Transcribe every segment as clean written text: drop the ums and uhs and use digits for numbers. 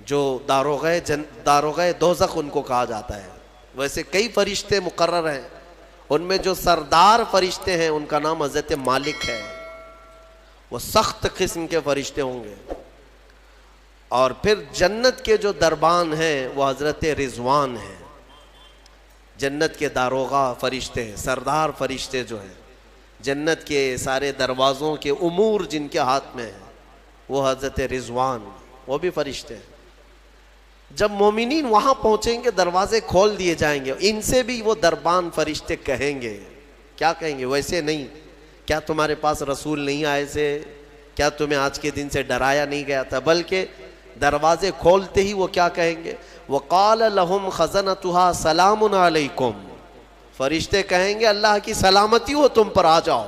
جو داروغہ دوزخ ان کو کہا جاتا ہے. ویسے کئی فرشتے مقرر ہیں، ان میں جو سردار فرشتے ہیں ان کا نام حضرت مالک ہے، وہ سخت قسم کے فرشتے ہوں گے. اور پھر جنت کے جو دربان ہیں وہ حضرت رضوان ہیں. جنت کے داروغہ فرشتے ہیں، سردار فرشتے جو ہیں، جنت کے سارے دروازوں کے امور جن کے ہاتھ میں ہیں وہ حضرت رضوان، وہ بھی فرشتے ہیں. جب مومنین وہاں پہنچیں گے دروازے کھول دیے جائیں گے، ان سے بھی وہ دربان فرشتے کہیں گے. کیا کہیں گے؟ ویسے نہیں، کیا تمہارے پاس رسول نہیں آئے تھے؟ کیا تمہیں آج کے دن سے ڈرایا نہیں گیا تھا؟ بلکہ دروازے کھولتے ہی وہ کیا کہیں گے؟ وَقَالَ لَهُمْ خَزَنَتُهَا سَلَامٌ عَلَيْكُمْ. فرشتے کہیں گے اللہ کی سلامتی ہو تم پر، آ جاؤ.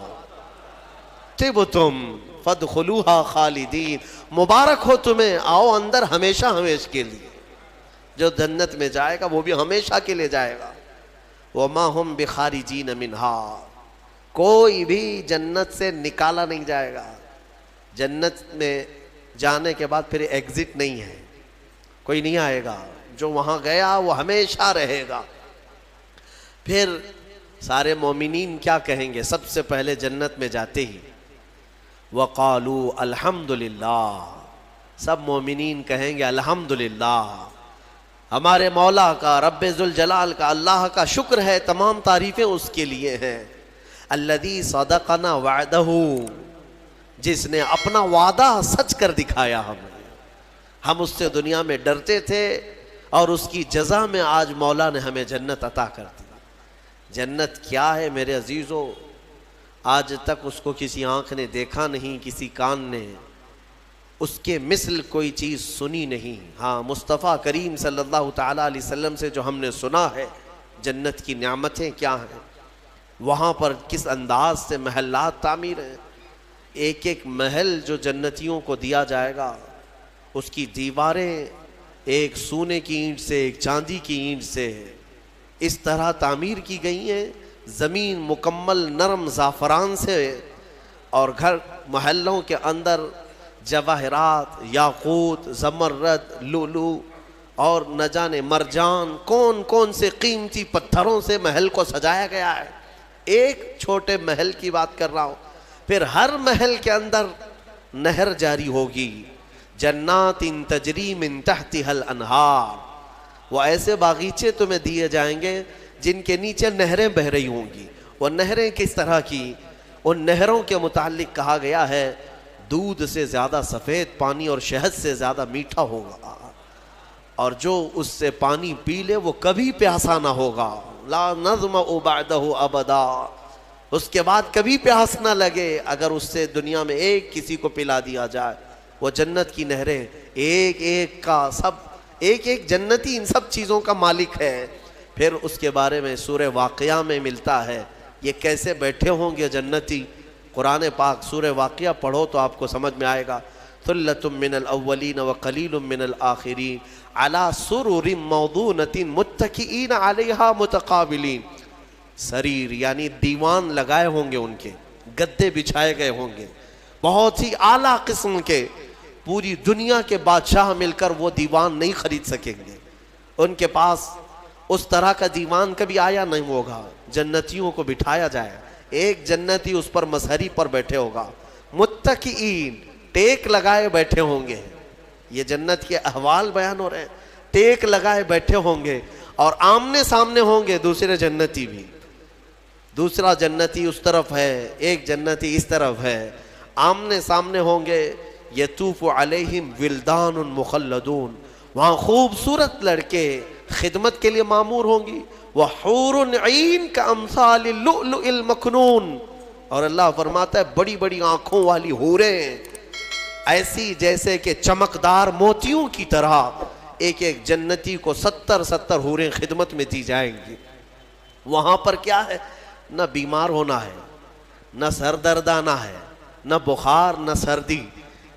طِبْتُمْ فَادْخُلُوهَا خَالِدِينَ. مبارک ہو تمہیں، آؤ اندر ہمیشہ ہمیشہ کے لیے. جو جنت میں جائے گا وہ بھی ہمیشہ کے لیے جائے گا. وَمَا هُمْ بِخَارِجِينَ مِنْهَا. کوئی بھی جنت سے نکالا نہیں جائے گا. جنت میں جانے کے بعد پھر ایگزٹ نہیں ہے، کوئی نہیں آئے گا. جو وہاں گیا وہ ہمیشہ رہے گا. پھر سارے مومنین کیا کہیں گے؟ سب سے پہلے جنت میں جاتے ہی وَقَالُوا الْحَمْدُلِلَّهِ. سب مومنین کہیں گے الحمدللہ، ہمارے مولا کا، رب ذوالجلال کا، اللہ کا شکر ہے، تمام تعریفیں اس کے لیے ہیں. الذی صدقنا وعدہ، جس نے اپنا وعدہ سچ کر دکھایا. ہم اس سے دنیا میں ڈرتے تھے اور اس کی جزا میں آج مولا نے ہمیں جنت عطا کر دی. جنت کیا ہے میرے عزیزو؟ آج تک اس کو کسی آنکھ نے دیکھا نہیں، کسی کان نے اس کے مثل کوئی چیز سنی نہیں. ہاں، مصطفیٰ کریم صلی اللہ تعالیٰ علیہ وسلم سے جو ہم نے سنا ہے جنت کی نعمتیں کیا ہیں، وہاں پر کس انداز سے محلات تعمیر ہیں. ایک ایک محل جو جنتیوں کو دیا جائے گا، اس کی دیواریں ایک سونے کی اینٹ سے، ایک چاندی کی اینٹ سے اس طرح تعمیر کی گئی ہیں. زمین مکمل نرم زعفران سے، اور گھر محلوں کے اندر جواہرات، یاقوت، زمرد، لؤلؤ اور نہ جانے مرجان، کون کون سے قیمتی پتھروں سے محل کو سجایا گیا ہے. ایک چھوٹے محل کی بات کر رہا ہوں. پھر ہر محل کے اندر نہر جاری ہوگی. جنات تجری من تحتها الانہار. وہ ایسے باغیچے تمہیں دیے جائیں گے جن کے نیچے نہریں بہہ رہی ہوں گی. وہ نہریں کس طرح کی؟ ان نہروں کے متعلق کہا گیا ہے دودھ سے زیادہ سفید پانی اور شہد سے زیادہ میٹھا ہوگا، اور جو اس سے پانی پی لے وہ کبھی پیاسا نہ ہوگا. لا نظمأ بعدہ ابدا. اس کے بعد کبھی پیاس نہ لگے اگر اس سے دنیا میں ایک کسی کو پلا دیا جائے. وہ جنت کی نہریں ایک ایک کا، سب ایک ایک جنتی ان سب چیزوں کا مالک ہے. پھر اس کے بارے میں سورہ واقعہ میں ملتا ہے یہ کیسے بیٹھے ہوں گے جنتی. قرآن پاک سورہ واقعہ پڑھو تو آپ کو سمجھ میں آئے گا. ثلۃ من الاولین وقلیل من الآخرین علی سرر موضونۃ متکئین علیہا متقابلین. سریر یعنی دیوان لگائے ہوں گے، ان کے گدے بچھائے گئے ہوں گے بہت ہی اعلیٰ قسم کے. پوری دنیا کے بادشاہ مل کر وہ دیوان نہیں خرید سکیں گے. ان کے پاس اس طرح کا دیوان کبھی آیا نہیں ہوگا. جنتیوں کو بٹھایا جائے، ایک جنتی اس پر مسہری پر بیٹھے ہوگا. متکئین، ٹیک لگائے بیٹھے ہوں گے. یہ جنت کے احوال بیان ہو رہے ہیں. ٹیک لگائے بیٹھے ہوں گے اور آمنے سامنے ہوں گے دوسرے جنتی بھی. دوسرا جنتی اس طرف ہے، ایک جنتی اس طرف ہے، آمنے سامنے ہوں گے. یطوف علیہم ولدان مخلدون. وہاں خوبصورت لڑکے خدمت کے لیے معمور ہوں گی. وحور عین کامثال اللؤلؤ المکنون. اور اللہ فرماتا ہے بڑی بڑی آنکھوں والی حوریں ایسی جیسے کہ چمکدار موتیوں کی طرح. ایک ایک جنتی کو 70 حوریں خدمت میں دی جائیں گی. وہاں پر کیا ہے؟ نہ بیمار ہونا ہے، نہ سر درد آنا ہے، نہ بخار، نہ سردی.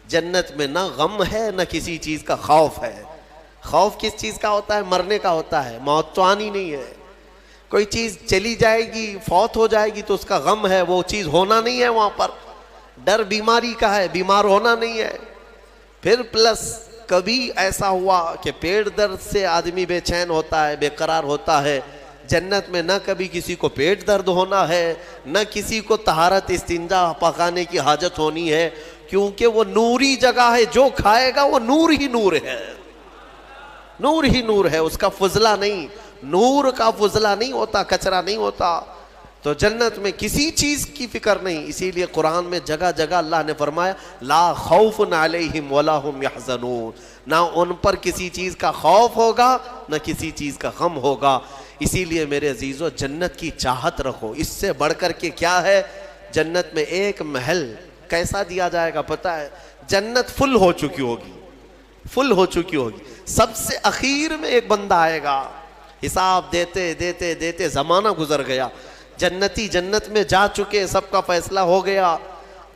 جنت میں نہ غم ہے نہ کسی چیز کا خوف ہے. خوف کس چیز کا ہوتا ہے؟ مرنے کا ہوتا ہے. موت تو آنی نہیں ہے. کوئی چیز چلی جائے گی، فوت ہو جائے گی تو اس کا غم ہے، وہ چیز ہونا نہیں ہے وہاں پر. ڈر بیماری کا ہے، بیمار ہونا نہیں ہے. پھر پلس کبھی ایسا ہوا کہ پیٹ درد سے آدمی بے چین ہوتا ہے, بے قرار ہوتا ہے, جنت میں نہ کبھی کسی کو پیٹ درد ہونا ہے, نہ کسی کو طہارت استنجا پکانے کی حاجت ہونی ہے, کیونکہ وہ نوری جگہ ہے. جو کھائے گا وہ نور ہی نور ہے, نور ہی نور ہے, اس کا فضلہ نہیں, نور کا فضلہ نہیں ہوتا, کچرا نہیں ہوتا. تو جنت میں کسی چیز کی فکر نہیں. اسی لیے قرآن میں جگہ جگہ اللہ نے فرمایا لا خوف علیہم ولا ہم یحزنون, نہ ان پر کسی چیز کا خوف ہوگا نہ کسی چیز کا غم ہوگا. اسی لیے میرے عزیزو جنت کی چاہت رکھو. اس سے بڑھ کر کے کیا ہے, جنت میں ایک محل کیسا دیا جائے گا پتہ ہے, جنت فل ہو چکی ہوگی, فل ہو چکی ہوگی. سب سے اخیر میں ایک بندہ آئے گا, حساب دیتے دیتے دیتے زمانہ گزر گیا, جنتی جنت میں جا چکے, سب کا فیصلہ ہو گیا.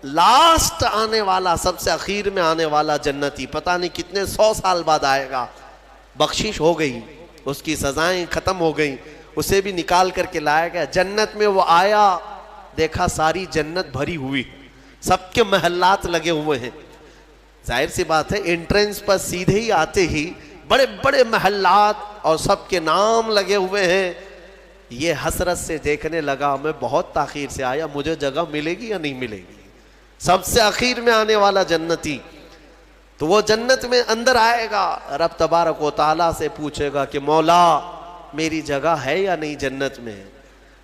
لاسٹ آنے والا, سب سے اخیر میں آنے والا جنتی پتہ نہیں کتنے 100 سال بعد آئے گا. بخشش ہو گئی, اس کی سزائیں ختم ہو گئیں, اسے بھی نکال کر کے لایا گیا. جنت میں وہ آیا, دیکھا ساری جنت بھری ہوئی, سب کے محلات لگے ہوئے ہیں. ظاہر سی بات ہے انٹرنس پر سیدھے ہی آتے ہی بڑے بڑے محلات اور سب کے نام لگے ہوئے ہیں. یہ حسرت سے دیکھنے لگا, میں بہت تاخیر سے آیا, مجھے جگہ ملے گی یا نہیں ملے گی. سب سے اخیر میں آنے والا جنتی, تو وہ جنت میں اندر آئے گا, رب تبارک و تعالیٰ سے پوچھے گا کہ مولا میری جگہ ہے یا نہیں جنت میں.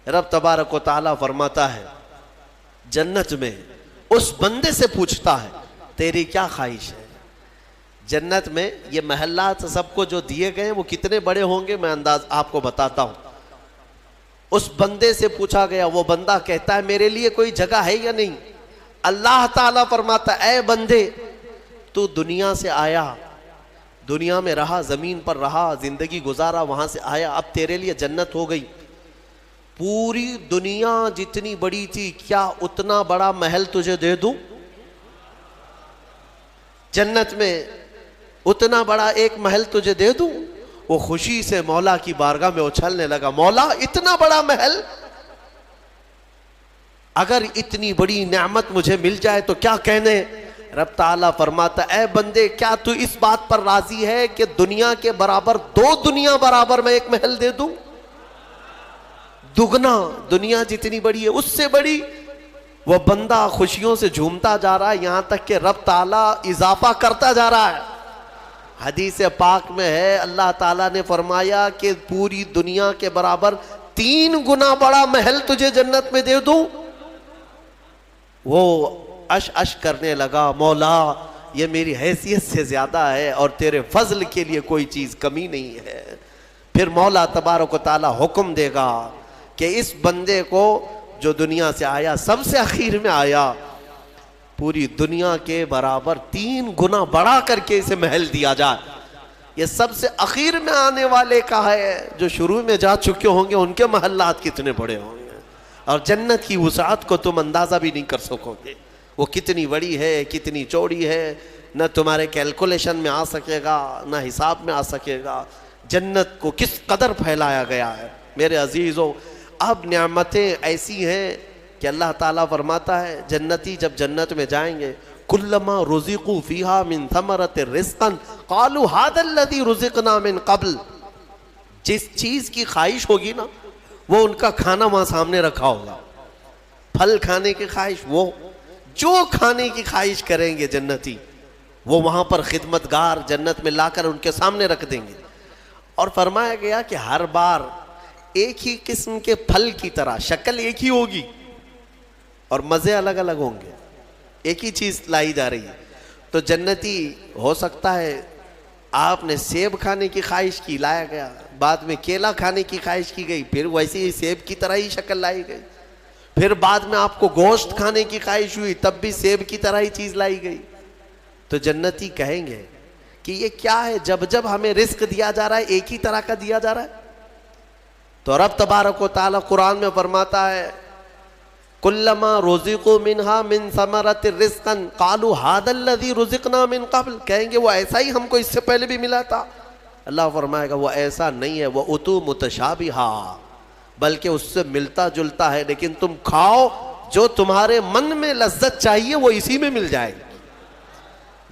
رب تبارک و تعالیٰ فرماتا ہے جنت میں اس بندے سے پوچھتا ہے تیری کیا خواہش ہے. جنت میں یہ محلات سب کو جو دیے گئے وہ کتنے بڑے ہوں گے میں انداز آپ کو بتاتا ہوں. اس بندے سے پوچھا گیا, وہ بندہ کہتا ہے میرے لیے کوئی جگہ ہے یا نہیں. اللہ تعالیٰ فرماتا اے بندے تو دنیا سے آیا, دنیا میں رہا, زمین پر رہا, زندگی گزارا, وہاں سے آیا, اب تیرے لیے جنت ہو گئی. پوری دنیا جتنی بڑی تھی کیا اتنا بڑا محل تجھے دے دوں جنت میں, اتنا بڑا ایک محل تجھے دے دوں. وہ خوشی سے مولا کی بارگاہ میں اچھلنے لگا, مولا اتنا بڑا محل, اگر اتنی بڑی نعمت مجھے مل جائے تو کیا کہنے. رب تعالیٰ فرماتا اے بندے کیا تو اس بات پر راضی ہے کہ دنیا کے برابر 2 دنیا برابر میں ایک محل دے دوں, دگنا, دنیا جتنی بڑی ہے اس سے بڑی. وہ بندہ خوشیوں سے جھومتا جا رہا ہے, یہاں تک کہ رب تعالیٰ اضافہ کرتا جا رہا ہے. حدیث پاک میں ہے اللہ تعالیٰ نے فرمایا کہ پوری دنیا کے برابر 3 گنا بڑا محل تجھے جنت میں دے دوں. وہ اش اش کرنے لگا, مولا یہ میری حیثیت سے زیادہ ہے اور تیرے فضل کے لیے کوئی چیز کمی نہیں ہے. پھر مولا تبارک و تعالیٰ حکم دے گا کہ اس بندے کو جو دنیا سے آیا, سب سے اخیر میں آیا, پوری دنیا کے برابر 3 گنا بڑا کر کے اسے محل دیا جائے. یہ سب سے اخیر میں آنے والے کا ہے, جو شروع میں جا چکے ہوں گے ان کے محلات کتنے بڑے ہوں گے, اور جنت کی وسعت کو تم اندازہ بھی نہیں کر سکو گے. وہ کتنی بڑی ہے, کتنی چوڑی ہے, نہ تمہارے کیلکولیشن میں آ سکے گا نہ حساب میں آ سکے گا. جنت کو کس قدر پھیلایا گیا ہے میرے عزیزوں. اب نعمتیں ایسی ہیں کہ اللہ تعالیٰ فرماتا ہے جنتی جب جنت میں جائیں گے کلما رزقوا فیہا من ثمرۃ رزقا قالوا ھذا الذی رزقنا من قبل. جس چیز کی خواہش ہوگی نا وہ ان کا کھانا وہاں سامنے رکھا ہوگا. پھل کھانے کی خواہش, وہ جو کھانے کی خواہش کریں گے جنتی وہ وہاں پر خدمتگار جنت میں لا کر ان کے سامنے رکھ دیں گے. اور فرمایا گیا کہ ہر بار ایک ہی قسم کے پھل کی طرح شکل ایک ہی ہوگی اور مزے الگ الگ ہوں گے, ایک ہی چیز لائی جا رہی ہے. تو جنتی ہو سکتا ہے آپ نے سیب کھانے کی خواہش کی, لایا گیا, بعد میں کیلا کھانے کی خواہش کی گئی, پھر ویسے ہی سیب کی طرح ہی شکل لائی گئی. پھر بعد میں آپ کو گوشت کھانے کی خواہش ہوئی, تب بھی سیب کی طرح ہی چیز لائی گئی. تو جنتی کہیں گے کہ یہ کیا ہے, جب جب ہمیں رزق دیا جا رہا ہے ایک ہی طرح کا دیا جا رہا ہے. تو رب تبارک و تعالیٰ قرآن میں فرماتا ہے کلما رزقوا منہا من ثمرۃ رزقا قالوا ھذا الذی رزقنا من قبل. کہیں گے وہ ایسا ہی ہم کو اس سے پہلے بھی ملا تھا. اللہ فرمائے گا وہ ایسا نہیں ہے, وہ اتو متشابہا, بلکہ اس سے ملتا جلتا ہے, لیکن تم کھاؤ جو تمہارے من میں لذت چاہیے وہ اسی میں مل جائے گی.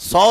100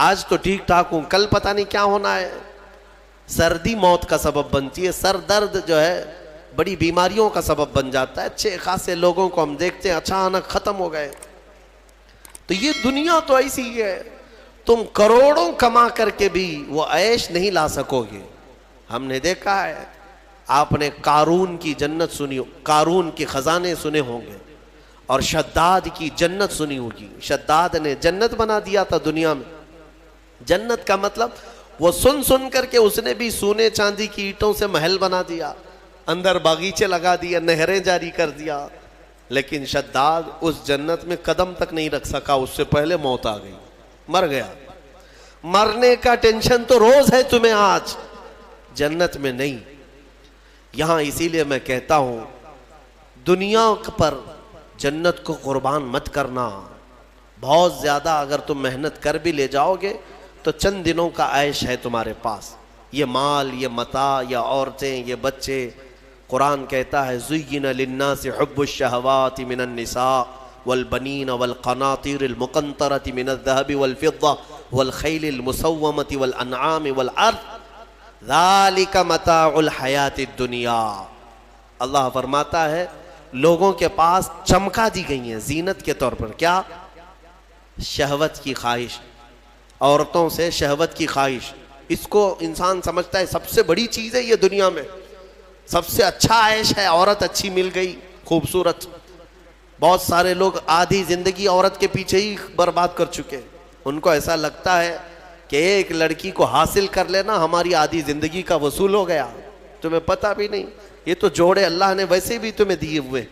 آج تو ٹھیک ٹھاک ہوں، کل پتہ نہیں کیا ہونا ہے. سردی موت کا سبب بنتی ہے، سر درد جو ہے بڑی بیماریوں کا سبب بن جاتا ہے. اچھے خاصے لوگوں کو ہم دیکھتے ہیں اچانک ختم ہو گئے. تو یہ دنیا تو ایسی ہی ہے، تم کروڑوں کما کر کے بھی وہ عیش نہیں لا سکو گے. ہم نے دیکھا ہے، آپ نے قارون کی جنت سنی، قارون کے خزانے سنے ہوں گے، اور شداد کی جنت سنی ہوگی. شداد نے جنت بنا دیا تھا دنیا میں. جنت کا مطلب وہ سن کر کے اس نے بھی سونے چاندی کی اینٹوں سے محل بنا دیا، اندر باغیچے لگا دیا، نہریں جاری کر دیا. لیکن شداد اس جنت میں قدم تک نہیں رکھ سکا، اس سے پہلے موت آ گئی، مر گیا. مرنے کا ٹینشن تو روز ہے تمہیں آج، جنت میں نہیں. یہاں اسی لیے میں کہتا ہوں دنیا پر جنت کو قربان مت کرنا. بہت زیادہ اگر تم محنت کر بھی لے جاؤ گے تو چند دنوں کا عیش ہے تمہارے پاس. یہ مال، یہ متاع، یہ عورتیں، یہ بچے. قرآن کہتا ہے زُيِّنَ لِلنَّاسِ حُبُّ الشَّهَوَاتِ مِنَ النِّسَاءِ وَالْبَنِينَ وَالْقَنَاطِيرِ الْمُقَنطَرَةِ مِنَ الذَّهَبِ وَالْفِضَّةِ وَالْخَيْلِ الْمُسَوَّمَةِ وَالْأَنْعَامِ وَالْحَرْثِ ذَلِكَ مَتَاعُ الْحَيَاةِ الدُّنْيَا. اللہ فرماتا ہے لوگوں کے پاس چمکا دی گئی ہیں زینت کے طور پر. کیا؟ شہوت کی خواہش، عورتوں سے شہوت کی خواہش. اس کو انسان سمجھتا ہے سب سے بڑی چیز ہے یہ دنیا میں، سب سے اچھا عیش ہے. عورت اچھی مل گئی، خوبصورت. بہت سارے لوگ آدھی زندگی عورت کے پیچھے ہی برباد کر چکے. ان کو ایسا لگتا ہے کہ ایک لڑکی کو حاصل کر لینا ہماری آدھی زندگی کا وصول ہو گیا. تمہیں پتہ بھی نہیں یہ تو جوڑے اللہ نے ویسے بھی تمہیں دیے ہوئے،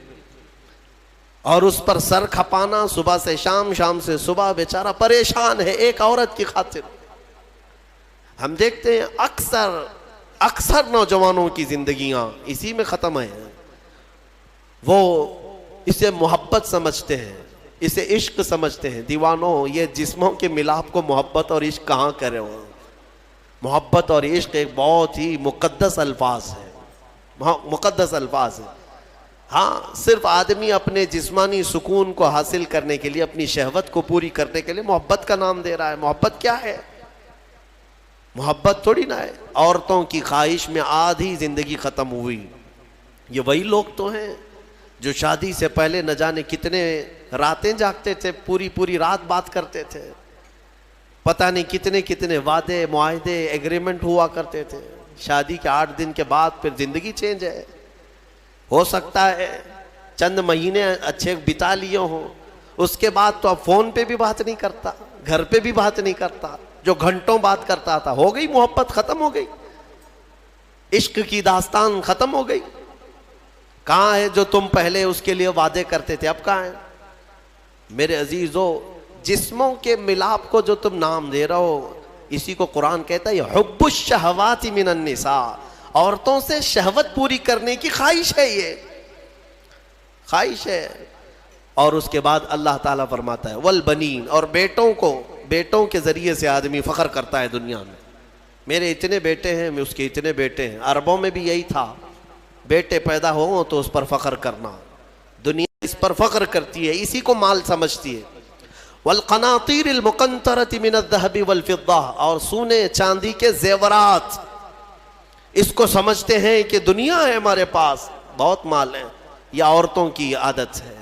اور اس پر سر کھپانا صبح سے شام، شام سے صبح. بیچارہ پریشان ہے ایک عورت کی خاطر. ہم دیکھتے ہیں اکثر نوجوانوں کی زندگیاں اسی میں ختم ہیں. وہ اسے محبت سمجھتے ہیں، اسے عشق سمجھتے ہیں. دیوانوں، یہ جسموں کے ملاپ کو محبت اور عشق کہاں کرے ہو. محبت اور عشق ایک بہت ہی مقدس الفاظ ہے، مقدس الفاظ ہے. ہاں، صرف آدمی اپنے جسمانی سکون کو حاصل کرنے کے لیے، اپنی شہوت کو پوری کرنے کے لیے محبت کا نام دے رہا ہے. محبت کیا ہے؟ محبت تھوڑی نہ ہے. عورتوں کی خواہش میں آدھی زندگی ختم ہوئی. یہ وہی لوگ تو ہیں جو شادی سے پہلے نہ جانے کتنے راتیں جاگتے تھے، پوری رات بات کرتے تھے. پتہ نہیں کتنے وعدے، معاہدے، ایگریمنٹ ہوا کرتے تھے. شادی کے 8 دن کے بعد پھر زندگی چینج ہے. ہو سکتا ہے چند مہینے اچھے بتا لیے ہوں، اس کے بعد تو اب فون پہ بھی بات نہیں کرتا، گھر پہ بھی بات نہیں کرتا. جو گھنٹوں بات کرتا تھا، ہو گئی محبت، ختم ہو گئی. عشق کی داستان ختم ہو گئی. کہاں ہے جو تم پہلے اس کے لیے وعدے کرتے تھے، اب کہاں ہے؟ میرے عزیزو، جسموں کے ملاپ کو جو تم نام دے رہے ہو، اسی کو قرآن کہتا ہے حب الشہوات من النساء. عورتوں سے شہوت پوری کرنے کی خواہش ہے، یہ خواہش ہے. اور اس کے بعد اللہ تعالیٰ فرماتا ہے والبنین، اور بیٹوں کے ذریعے سے آدمی فخر کرتا ہے دنیا میں. میرے اتنے بیٹے ہیں، میں اس کے اتنے بیٹے ہیں. عربوں میں بھی یہی تھا، بیٹے پیدا ہوں تو اس پر فخر کرنا. دنیا اس پر فخر کرتی ہے، اسی کو مال سمجھتی ہے. والقناطیر المقنطرۃ من الذهب والفضہ، اور سونے چاندی کے زیورات، اس کو سمجھتے ہیں کہ دنیا ہے ہمارے پاس، بہت مال ہے. یہ عورتوں کی عادت ہے،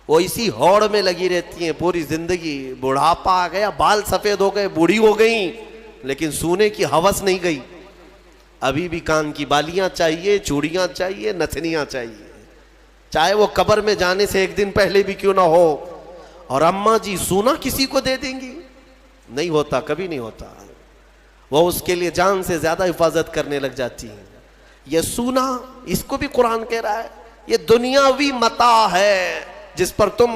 وہ اسی ہوڑ میں لگی رہتی ہیں پوری زندگی. بڑھاپا آ گیا، بال سفید ہو گئے، بوڑھی ہو گئیں، لیکن سونے کی ہوس نہیں گئی. ابھی بھی کان کی بالیاں چاہیے، چوڑیاں چاہیے، نتھنیاں چاہیے، چاہے وہ قبر میں جانے سے 1 دن پہلے بھی کیوں نہ ہو. اور اماں جی سونا کسی کو دے دیں گی؟ نہیں ہوتا، کبھی نہیں ہوتا. وہ اس کے لیے جان سے زیادہ حفاظت کرنے لگ جاتی ہیں. یہ سونا، اس کو بھی قرآن کہہ رہا ہے یہ دنیاوی متاع ہے جس پر تم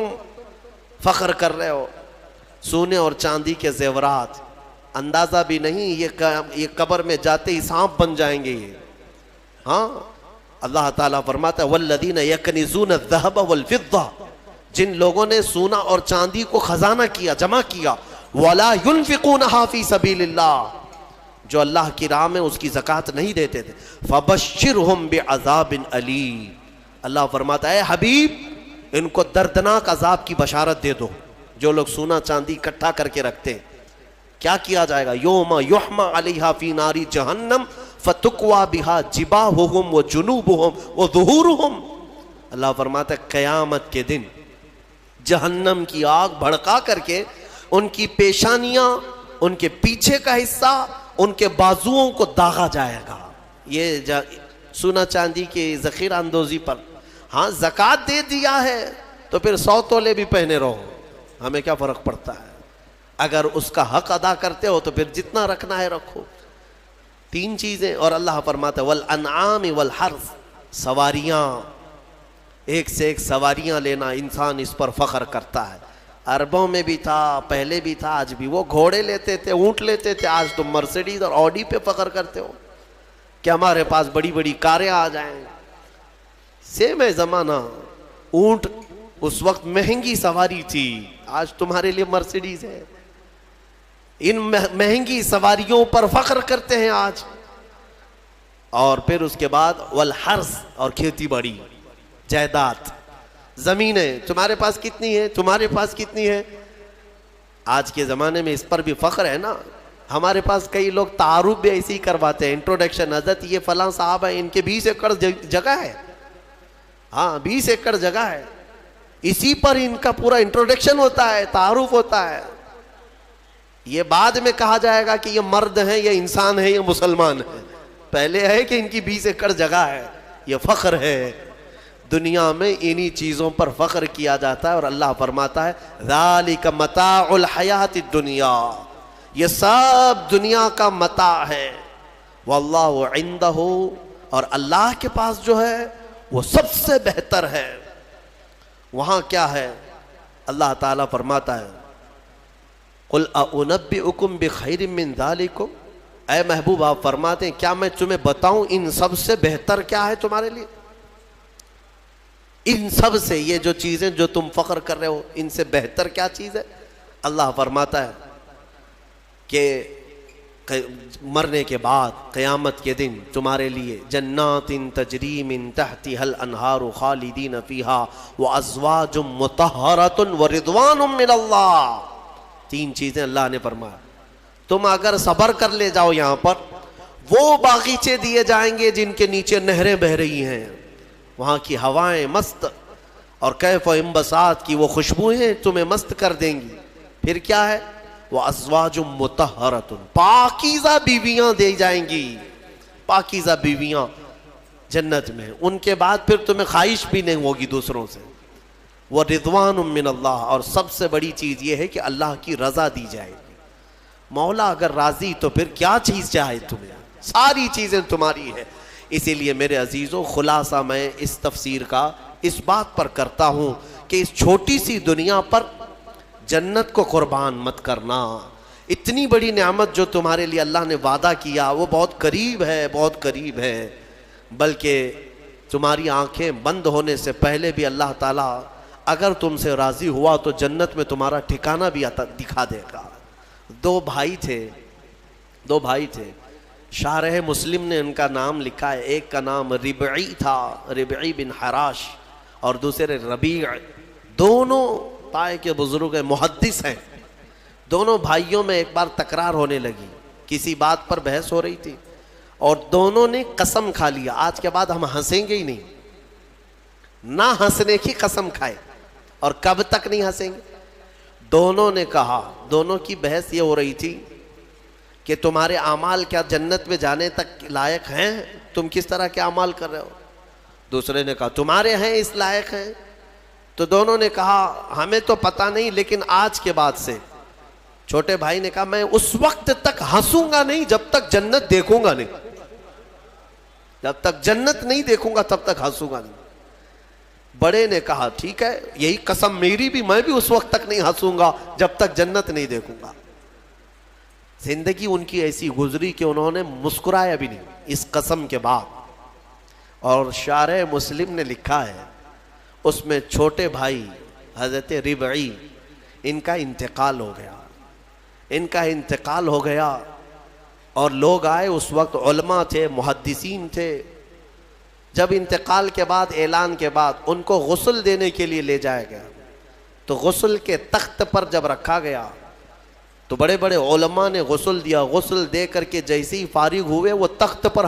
فخر کر رہے ہو. سونے اور چاندی کے زیورات، اندازہ بھی نہیں یہ قبر میں جاتے ہی سانپ بن جائیں گے یہ. ہاں، اللہ تعالیٰ فرماتا ہے والذین یکنزون الذہب والفضہ، جن لوگوں نے سونا اور چاندی کو خزانہ کیا، جمع کیا، ولا ينفقونها فی سبیل اللہ، جو اللہ کی راہ میں اس کی زکوٰۃ نہیں دیتے تھے، فبشرہم بعذاب علیم. اللہ فرماتا ہے حبیب ان کو دردناک عذاب کی بشارت دے دو. جو لوگ سونا چاندی اکٹھا کر کے رکھتے ہیں، کیا کیا جائے گا؟ یوم یحما علیہا فی ناری جہنم فتکوا بہا جباہہم وجنوبہم وظہورہم. اللہ فرماتا ہے قیامت کے دن جہنم کی آگ بھڑکا کر کے ان کی پیشانیاں، ان کے پیچھے کا حصہ، ان کے بازوؤں کو داغا جائے گا. یہ سونا چاندی کی ذخیرہ اندوزی پر. ہاں زکوٰۃ دے دیا ہے تو پھر 100 تولے بھی پہنے رہو، ہمیں کیا فرق پڑتا ہے؟ اگر اس کا حق ادا کرتے ہو تو پھر جتنا رکھنا ہے رکھو. 3 چیزیں. اور اللہ فرماتا ہے والانعام والحرث، سواریاں، ایک سے ایک سواریاں لینا، انسان اس پر فخر کرتا ہے. عربوں میں بھی تھا، پہلے بھی تھا، آج بھی. وہ گھوڑے لیتے تھے، اونٹ لیتے تھے. آج تم مرسیڈیز اور آڈی پہ فخر کرتے ہو کہ ہمارے پاس بڑی بڑی کاریں آ جائیں. سیم ہے زمانہ. اونٹ اس وقت مہنگی سواری تھی، آج تمہارے لیے مرسیڈیز ہے. ان مہنگی سواریوں پر فخر کرتے ہیں آج. اور پھر اس کے بعد والحرث، اور کھیتی باڑی، جائیداد، زمینیں. تمہارے پاس کتنی ہے؟ تمہارے پاس کتنی ہے؟ آج کے زمانے میں اس پر بھی فخر ہے نا. ہمارے پاس کئی لوگ تعارف بھی ایسے ہی کرواتے ہیں، انٹروڈکشن. حضرت یہ فلاں صاحب ہے، ان کے 20 ایکڑ جگہ ہے. ہاں 20 ایکڑ جگہ ہے. اسی پر ان کا پورا انٹروڈکشن ہوتا ہے، تعارف ہوتا ہے. یہ بعد میں کہا جائے گا کہ یہ مرد ہیں، یہ انسان ہے، یہ مسلمان ہے. پہلے ہے کہ ان کی 20 ایکڑ جگہ ہے. یہ فخر ہے. دنیا میں انہی چیزوں پر فخر کیا جاتا ہے. اور اللہ فرماتا ہے ذالک متاع الحیات الدنیا، یہ سب دنیا کا متاع ہے. واللہ عندہ، اور اللہ کے پاس جو ہے وہ سب سے بہتر ہے. وہاں کیا ہے؟ اللہ تعالیٰ فرماتا ہے قل اؤنبئکم بخیر من ذالکم، اے محبوب آپ فرماتے ہیں کیا میں تمہیں بتاؤں ان سب سے بہتر کیا ہے تمہارے لیے؟ ان سب سے، یہ جو چیزیں جو تم فخر کر رہے ہو، ان سے بہتر کیا چیز ہے؟ اللہ فرماتا ہے کہ مرنے کے بعد قیامت کے دن تمہارے لیے جنات تجری من تحتها الانہار خالدین فیہا وازواج مطہرۃ ورضوان من اللہ. 3 چیزیں اللہ نے فرمایا. تم اگر صبر کر لے جاؤ یہاں پر، وہ باغیچے دیے جائیں گے جن کے نیچے نہریں بہ رہی ہیں، وہاں کی ہوائیں مست، اور کیف و انبساط کی وہ خوشبوئیں تمہیں مست کر دیں گی. پھر کیا ہے؟ وَأَزْوَاجٌ مُطَهَّرَةٌ، پاکیزہ بیویاں دی جائیں گی. پاکیزہ بیویاں جنت میں. ان کے بعد پھر تمہیں خواہش بھی نہیں ہوگی دوسروں سے. وَرِضْوَانٌ مِّنَ اللَّهِ، اور سب سے بڑی چیز یہ ہے کہ اللہ کی رضا دی جائے گی. مولا اگر راضی تو پھر کیا چیز چاہے تمہیں؟ ساری چیزیں تمہاری ہے. اسی لیے میرے عزیزوں، خلاصہ میں اس تفسیر کا اس بات پر کرتا ہوں کہ اس چھوٹی سی دنیا پر جنت کو قربان مت کرنا. اتنی بڑی نعمت جو تمہارے لیے اللہ نے وعدہ کیا وہ بہت قریب ہے، بہت قریب ہے. بلکہ تمہاری آنکھیں بند ہونے سے پہلے بھی اللہ تعالیٰ اگر تم سے راضی ہوا تو جنت میں تمہارا ٹھکانہ بھی دکھا دے گا. 2 بھائی تھے. شارح مسلم نے ان کا نام لکھا ہے. ایک کا نام ربعی تھا، ربعی بن حراش، اور دوسرے ربیع. دونوں پائے کے بزرگ ہیں، محدث ہیں. دونوں بھائیوں میں ایک بار تکرار ہونے لگی، کسی بات پر بحث ہو رہی تھی، اور دونوں نے قسم کھا لیا آج کے بعد ہم ہنسیں گے ہی نہیں. نہ ہنسنے کی قسم کھائے. اور کب تک نہیں ہنسیں گے؟ دونوں نے کہا، دونوں کی بحث یہ ہو رہی تھی کہ تمہارے اعمال کیا جنت میں جانے تک لائق ہیں؟ تم کس طرح کے اعمال کر رہے ہو؟ دوسرے نے کہا تمہارے ہیں اس لائق ہیں. تو دونوں نے کہا ہمیں تو پتہ نہیں، لیکن آج کے بعد سے. چھوٹے بھائی نے کہا میں اس وقت تک ہنسوں گا نہیں جب تک جنت دیکھوں گا نہیں. جب تک جنت نہیں دیکھوں گا تب تک ہنسوں گا نہیں. بڑے نے کہا ٹھیک ہے، یہی قسم میری بھی، میں بھی اس وقت تک نہیں ہنسوں گا جب تک جنت نہیں دیکھوں گا. زندگی ان کی ایسی گزری کہ انہوں نے مسکرایا بھی نہیں اس قسم کے بعد. اور شارح مسلم نے لکھا ہے اس میں چھوٹے بھائی حضرت ربعی، ان کا انتقال ہو گیا. اور لوگ آئے، اس وقت علماء تھے، محدثین تھے. جب انتقال کے بعد، اعلان کے بعد ان کو غسل دینے کے لیے لے جایا گیا، تو غسل کے تخت پر جب رکھا گیا تو بڑے بڑے علماء نے غسل دیا، غسل دے کر کے جیسے ہی فارغ ہوئے وہ تخت پر